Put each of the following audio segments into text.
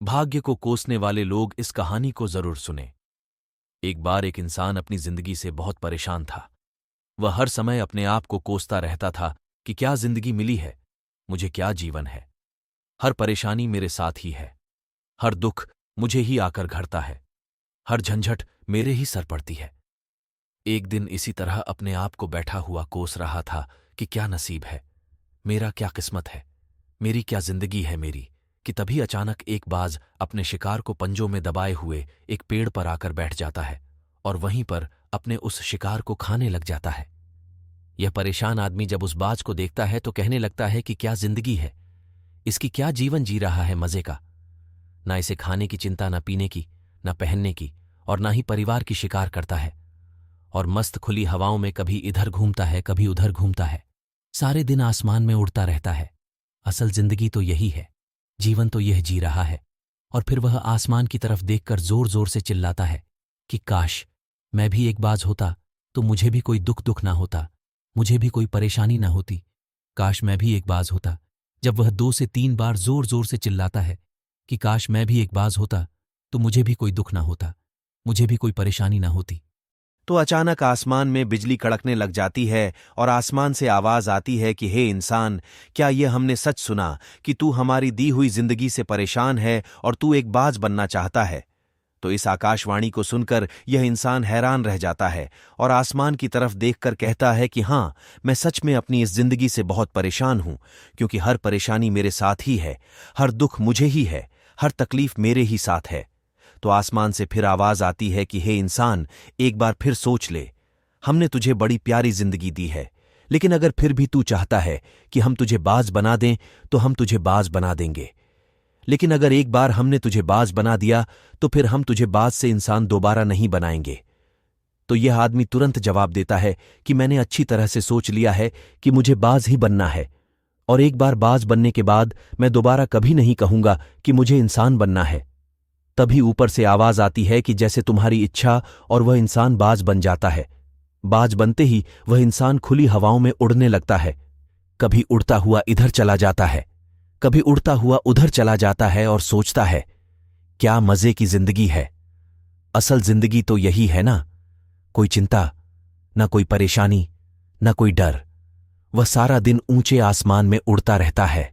भाग्य को कोसने वाले लोग इस कहानी को जरूर सुने। एक बार एक इंसान अपनी जिंदगी से बहुत परेशान था। वह हर समय अपने आप को कोसता रहता था कि क्या जिंदगी मिली है, मुझे क्या जीवन है। हर परेशानी मेरे साथ ही है, हर दुख मुझे ही आकर घरता है, हर झंझट मेरे ही सर पड़ती है। एक दिन इसी तरह अपने आप को बैठा हुआ कोस रहा था कि क्या नसीब है, मेरा क्या किस्मत है, मेरी क्या जिंदगी है मेरी, कि तभी अचानक एक बाज अपने शिकार को पंजों में दबाए हुए एक पेड़ पर आकर बैठ जाता है और वहीं पर अपने उस शिकार को खाने लग जाता है। यह परेशान आदमी जब उस बाज को देखता है तो कहने लगता है कि क्या जिंदगी है, इसकी क्या जीवन जी रहा है मजे का। ना इसे खाने की चिंता, ना पीने की, ना पहनने की, और ना ही परिवार की शिकार करता है। और मस्त खुली हवाओं में कभी इधर घूमता है, कभी उधर घूमता है, सारे दिन आसमान में उड़ता रहता है। असल जिंदगी तो यही है, जीवन तो यह जी रहा है। और फिर वह आसमान की तरफ देखकर जोर जोर से चिल्लाता है कि काश मैं भी एक बाज होता तो मुझे भी कोई दुख ना होता, मुझे भी कोई परेशानी ना होती। काश मैं भी एक बाज होता। जब वह 2 से 3 बार जोर जोर से चिल्लाता है कि काश मैं भी एक बाज होता तो मुझे भी कोई दुख ना होता, मुझे भी कोई परेशानी ना होती, तो अचानक आसमान में बिजली कड़कने लग जाती है और आसमान से आवाज आती है कि हे इंसान, क्या ये हमने सच सुना कि तू हमारी दी हुई जिंदगी से परेशान है और तू एक बाज बनना चाहता है। तो इस आकाशवाणी को सुनकर यह इंसान हैरान रह जाता है और आसमान की तरफ देखकर कहता है कि हाँ, मैं सच में अपनी इस जिंदगी से बहुत परेशान हूं, क्योंकि हर परेशानी मेरे साथ ही है, हर दुख मुझे ही है, हर तकलीफ मेरे ही साथ है। तो आसमान से फिर आवाज आती है कि हे इंसान, एक बार फिर सोच ले, हमने तुझे बड़ी प्यारी जिंदगी दी है, लेकिन अगर फिर भी तू चाहता है कि हम तुझे बाज बना दें तो हम तुझे बाज बना देंगे। लेकिन अगर एक बार हमने तुझे बाज बना दिया तो फिर हम तुझे बाज से इंसान दोबारा नहीं बनाएंगे। तो यह आदमी तुरंत जवाब देता है कि मैंने अच्छी तरह से सोच लिया है कि मुझे बाज ही बनना है, और एक बार बाज बनने के बाद मैं दोबारा कभी नहीं कहूंगा कि मुझे इंसान बनना है। तभी ऊपर से आवाज आती है कि जैसे तुम्हारी इच्छा, और वह इंसान बाज बन जाता है। बाज बनते ही वह इंसान खुली हवाओं में उड़ने लगता है, कभी उड़ता हुआ इधर चला जाता है, कभी उड़ता हुआ उधर चला जाता है और सोचता है क्या मजे की जिंदगी है। असल जिंदगी तो यही है ना, कोई चिंता, ना कोई परेशानी, ना कोई डर। वह सारा दिन ऊंचे आसमान में उड़ता रहता है,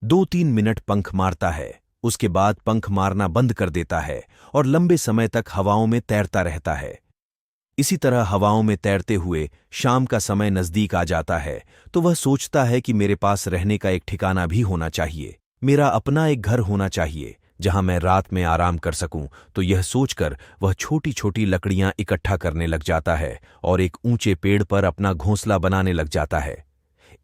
2-3 मिनट पंख मारता है, उसके बाद पंख मारना बंद कर देता है और लंबे समय तक हवाओं में तैरता रहता है। इसी तरह हवाओं में तैरते हुए शाम का समय नजदीक आ जाता है तो वह सोचता है कि मेरे पास रहने का एक ठिकाना भी होना चाहिए, मेरा अपना एक घर होना चाहिए जहां मैं रात में आराम कर सकूं। तो यह सोचकर वह छोटी छोटी लकड़ियां इकट्ठा करने लग जाता है और एक ऊंचे पेड़ पर अपना घोंसला बनाने लग जाता है।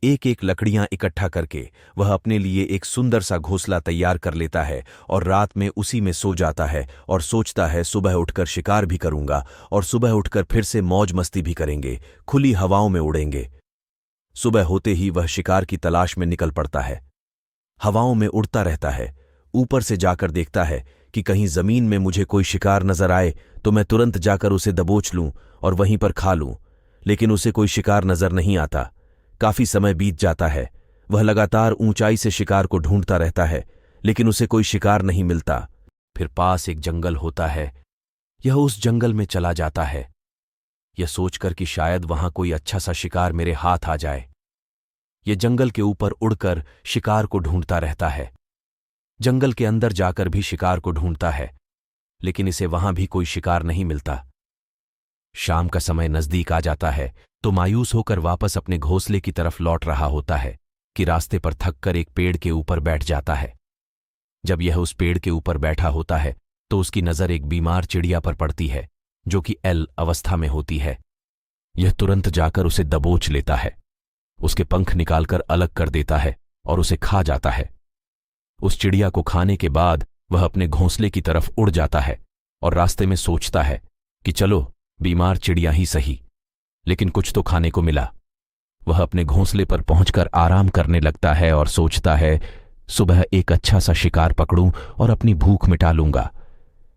एक एक लकड़ियां इकट्ठा करके वह अपने लिए एक सुंदर सा घोंसला तैयार कर लेता है और रात में उसी में सो जाता है और सोचता है सुबह उठकर शिकार भी करूंगा और सुबह उठकर फिर से मौज मस्ती भी करेंगे, खुली हवाओं में उड़ेंगे। सुबह होते ही वह शिकार की तलाश में निकल पड़ता है, हवाओं में उड़ता रहता है, ऊपर से जाकर देखता है कि कहीं जमीन में मुझे कोई शिकार नजर आए तो मैं तुरंत जाकर उसे दबोच लूं और वहीं पर खा लूं। लेकिन उसे कोई शिकार नजर नहीं आता। काफी समय बीत जाता है, वह लगातार ऊंचाई से शिकार को ढूंढता रहता है, लेकिन उसे कोई शिकार नहीं मिलता। फिर पास एक जंगल होता है, यह उस जंगल में चला जाता है, यह सोचकर कि शायद वहां कोई अच्छा सा शिकार मेरे हाथ आ जाए। यह जंगल के ऊपर उड़कर शिकार को ढूंढता रहता है, जंगल के अंदर जाकर भी शिकार को ढूंढता है, लेकिन इसे वहां भी कोई शिकार नहीं मिलता। शाम का समय नजदीक आ जाता है तो मायूस होकर वापस अपने घोंसले की तरफ लौट रहा होता है कि रास्ते पर थककर एक पेड़ के ऊपर बैठ जाता है। जब यह उस पेड़ के ऊपर बैठा होता है तो उसकी नजर एक बीमार चिड़िया पर पड़ती है जो कि एल अवस्था में होती है। यह तुरंत जाकर उसे दबोच लेता है, उसके पंख निकालकर अलग कर देता है और उसे खा जाता है। उस चिड़िया को खाने के बाद वह अपने घोंसले की तरफ उड़ जाता है और रास्ते में सोचता है कि चलो बीमार चिड़िया ही सही, लेकिन कुछ तो खाने को मिला। वह अपने घोंसले पर पहुंचकर आराम करने लगता है और सोचता है सुबह एक अच्छा सा शिकार पकड़ूं और अपनी भूख मिटा लूंगा।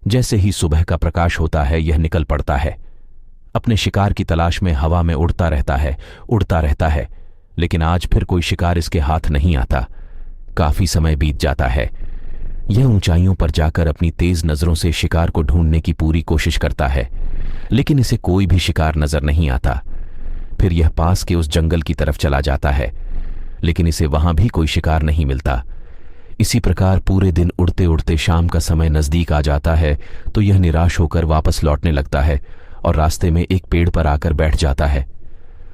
जैसे ही सुबह का प्रकाश होता है यह निकल पड़ता है, अपने शिकार की तलाश में हवा में उड़ता रहता है, लेकिन आज फिर कोई शिकार इसके हाथ नहीं आता। काफी समय बीत जाता है, यह ऊंचाइयों पर जाकर अपनी तेज नजरों से शिकार को ढूंढने की पूरी कोशिश करता है, लेकिन इसे कोई भी शिकार नजर नहीं आता। फिर यह पास के उस जंगल की तरफ चला जाता है, लेकिन इसे वहां भी कोई शिकार नहीं मिलता। इसी प्रकार पूरे दिन उड़ते उड़ते शाम का समय नजदीक आ जाता है तो यह निराश होकर वापस लौटने लगता है और रास्ते में एक पेड़ पर आकर बैठ जाता है।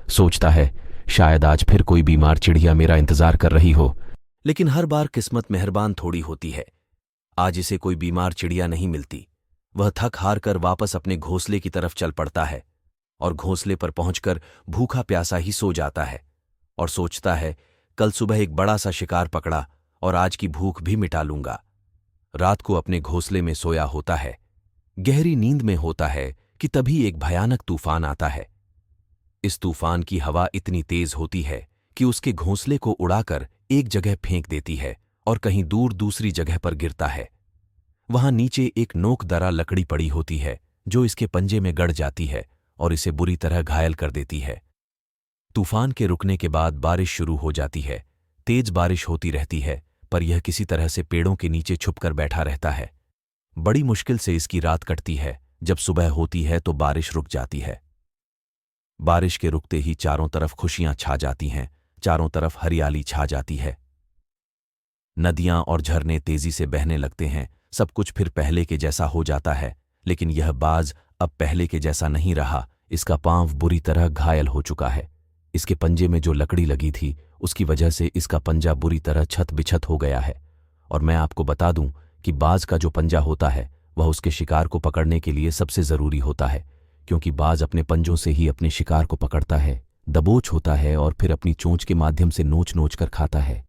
सोचता है शायद आज फिर कोई बीमार चिड़िया मेरा इंतजार कर रही हो, लेकिन हर बार किस्मत मेहरबान थोड़ी होती है। आज इसे कोई बीमार चिड़िया नहीं मिलती। वह थक हार कर वापस अपने घोंसले की तरफ चल पड़ता है और घोंसले पर पहुंचकर भूखा प्यासा ही सो जाता है और सोचता है कल सुबह एक बड़ा सा शिकार पकड़ा और आज की भूख भी मिटा लूंगा। रात को अपने घोंसले में सोया होता है, गहरी नींद में होता है कि तभी एक भयानक तूफान आता है। इस तूफान की हवा इतनी तेज होती है कि उसके घोंसले को उड़ाकर एक जगह फेंक देती है और कहीं दूर दूसरी जगह पर गिरता है। वहां नीचे एक नोकदरा लकड़ी पड़ी होती है जो इसके पंजे में गड़ जाती है और इसे बुरी तरह घायल कर देती है। तूफान के रुकने के बाद बारिश शुरू हो जाती है। तेज बारिश होती रहती है, पर यह किसी तरह से पेड़ों के नीचे छुपकर बैठा रहता है। बड़ी मुश्किल से इसकी रात कटती है। जब सुबह होती है तो बारिश रुक जाती है। बारिश के रुकते ही चारों तरफ खुशियां छा जाती हैं, चारों तरफ हरियाली छा जाती है। नदियां और झरने तेजी से बहने लगते हैं। सब कुछ फिर पहले के जैसा हो जाता है, लेकिन यह बाज अब पहले के जैसा नहीं रहा। इसका पांव बुरी तरह घायल हो चुका है। इसके पंजे में जो लकड़ी लगी थी उसकी वजह से इसका पंजा बुरी तरह छत बिछत हो गया है। और मैं आपको बता दूं कि बाज का जो पंजा होता है वह उसके शिकार को पकड़ने के लिए सबसे जरूरी होता है, क्योंकि बाज अपने पंजों से ही अपने शिकार को पकड़ता है, दबोच होता है और फिर अपनी चोंच के माध्यम से नोच नोच कर खाता है।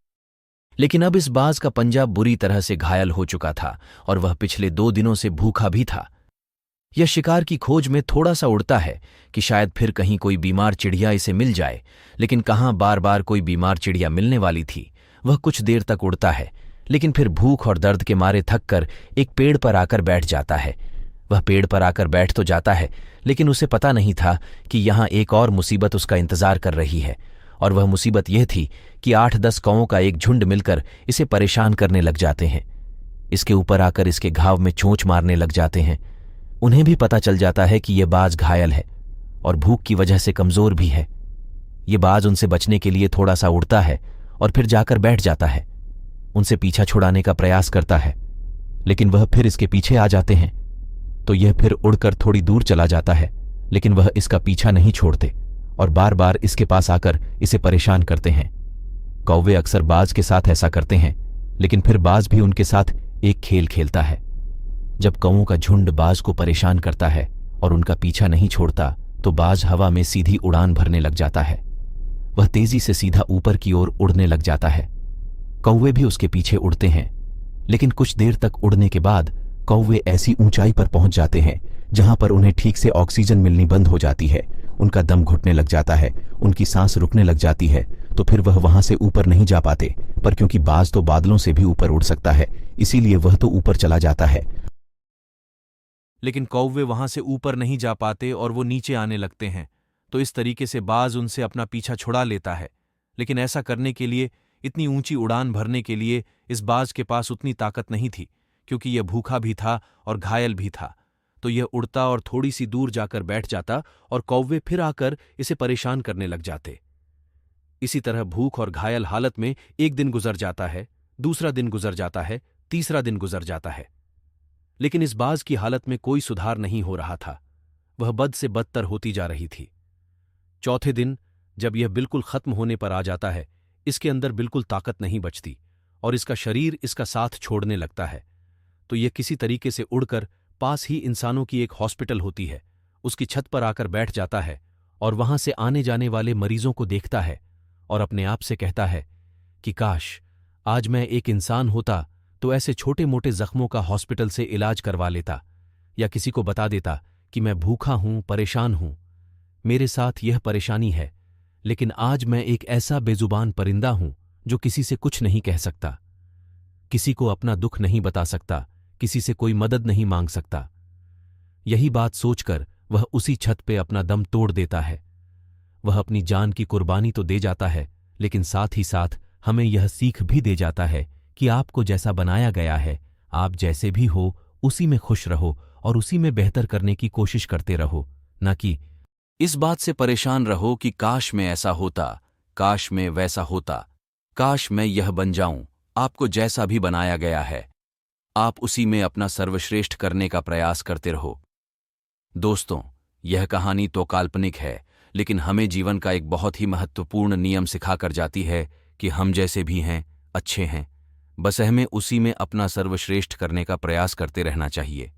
लेकिन अब इस बाज का पंजा बुरी तरह से घायल हो चुका था और वह पिछले 2 दिनों से भूखा भी था। यह शिकार की खोज में थोड़ा सा उड़ता है कि शायद फिर कहीं कोई बीमार चिड़िया इसे मिल जाए, लेकिन कहाँ बार बार कोई बीमार चिड़िया मिलने वाली थी। वह कुछ देर तक उड़ता है, लेकिन फिर भूख और दर्द के मारे थक कर एक पेड़ पर आकर बैठ जाता है। वह पेड़ पर आकर बैठ तो जाता है, लेकिन उसे पता नहीं था कि यहाँ एक और मुसीबत उसका इंतजार कर रही है। और वह मुसीबत यह थी कि 8-10 कौओं का एक झुंड मिलकर इसे परेशान करने लग जाते हैं। इसके ऊपर आकर इसके घाव में चोंच मारने लग जाते हैं। उन्हें भी पता चल जाता है कि यह बाज घायल है और भूख की वजह से कमजोर भी है। यह बाज उनसे बचने के लिए थोड़ा सा उड़ता है और फिर जाकर बैठ जाता है। उनसे पीछा छुड़ाने का प्रयास करता है, लेकिन वह फिर इसके पीछे आ जाते हैं। तो यह फिर उड़कर थोड़ी दूर चला जाता है, लेकिन वह इसका पीछा नहीं छोड़ते और बार बार इसके पास आकर इसे परेशान करते हैं। कौवे अक्सर बाज के साथ ऐसा करते हैं, लेकिन फिर बाज भी उनके साथ एक खेल खेलता है। जब कौओं का झुंड बाज को परेशान करता है और उनका पीछा नहीं छोड़ता, तो बाज हवा में सीधी उड़ान भरने लग जाता है। वह तेजी से सीधा ऊपर की ओर उड़ने लग जाता है। कौवे भी उसके पीछे उड़ते हैं, लेकिन कुछ देर तक उड़ने के बाद कौवे ऐसी ऊंचाई पर पहुंच जाते हैं जहां पर उन्हें ठीक से ऑक्सीजन मिलनी बंद हो जाती है। उनका दम घुटने लग जाता है, उनकी सांस रुकने लग जाती है। तो फिर वह वहां से ऊपर नहीं जा पाते, पर क्योंकि बाज तो बादलों से भी ऊपर उड़ सकता है, इसीलिए वह तो ऊपर चला जाता है। लेकिन कौवे वहां से ऊपर नहीं जा पाते और वो नीचे आने लगते हैं। तो इस तरीके से बाज उनसे अपना पीछा छुड़ा लेता है। लेकिन ऐसा करने के लिए, इतनी ऊंची उड़ान भरने के लिए इस बाज के पास उतनी ताकत नहीं थी, क्योंकि यह भूखा भी था और घायल भी था। तो यह उड़ता और थोड़ी सी दूर जाकर बैठ जाता और कौवे फिर आकर इसे परेशान करने लग जाते। इसी तरह भूख और घायल हालत में एक दिन गुजर जाता है, दूसरा दिन गुजर जाता है, तीसरा दिन गुजर जाता है। लेकिन इस बाज की हालत में कोई सुधार नहीं हो रहा था। वह बद से बदतर होती जा रही थी। चौथे दिन जब यह बिल्कुल खत्म होने पर आ जाता है, इसके अंदर बिल्कुल ताकत नहीं बचती और इसका शरीर इसका साथ छोड़ने लगता है। तो यह किसी तरीके से उड़कर पास ही इंसानों की एक हॉस्पिटल होती है, उसकी छत पर आकर बैठ जाता है और वहां से आने जाने वाले मरीजों को देखता है और अपने आप से कहता है कि काश आज मैं एक इंसान होता तो ऐसे छोटे मोटे जख्मों का हॉस्पिटल से इलाज करवा लेता, या किसी को बता देता कि मैं भूखा हूं, परेशान हूं, मेरे साथ यह परेशानी है, लेकिन आज मैं एक ऐसा बेजुबान परिंदा हूं जो किसी से कुछ नहीं कह सकता, किसी को अपना दुख नहीं बता सकता, किसी से कोई मदद नहीं मांग सकता। यही बात सोचकर वह उसी छत पे अपना दम तोड़ देता है। वह अपनी जान की कुर्बानी तो दे जाता है, लेकिन साथ ही साथ हमें यह सीख भी दे जाता है कि आपको जैसा बनाया गया है आप जैसे भी हो उसी में खुश रहो और उसी में बेहतर करने की कोशिश करते रहो, न कि इस बात से परेशान रहो कि काश मैं ऐसा होता, काश मैं वैसा होता, काश मैं यह बन जाऊं। आपको जैसा भी बनाया गया है, आप उसी में अपना सर्वश्रेष्ठ करने का प्रयास करते रहो। दोस्तों, यह कहानी तो काल्पनिक है, लेकिन हमें जीवन का एक बहुत ही महत्वपूर्ण नियम सिखाकर जाती है कि हम जैसे भी हैं, अच्छे हैं, बस हमें उसी में अपना सर्वश्रेष्ठ करने का प्रयास करते रहना चाहिए।